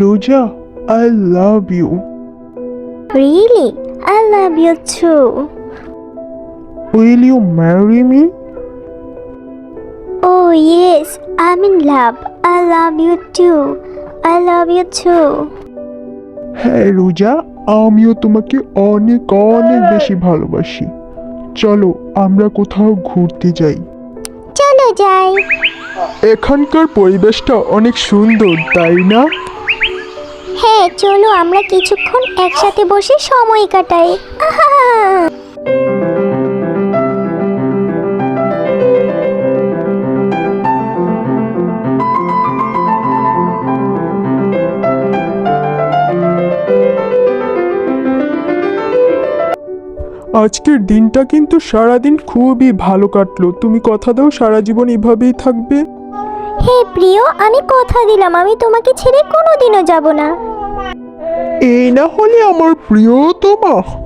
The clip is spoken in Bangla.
রোজা, I love you. Really? I love you too. Will you marry me? Oh yes, I'm in love. I love you too. I love you too. হ্যাঁ রোজা, আমিও তোমাকে অনেক অনেক বেশি ভালোবাসি। চলো আমরা কোথাও ঘুরতে যাই। চলো যাই। এখানকার পরিবেশটা অনেক সুন্দর, তাই না? হ্যাঁ, চলো আমরা কিছুক্ষণ একসাথে বসে সময় কাটাই। আহা! আজকের দিনটা কিন্তু সারাদিন খুবই ভালো কাটলো। তুমি কথা দাও সারা জীবন এভাবেই থাকবে? হে প্রিয়, আমি কথা দিলাম আমি তোমাকে ছেড়ে কোনোদিনও যাব না। এই না হলে আমার প্রিয়তমা।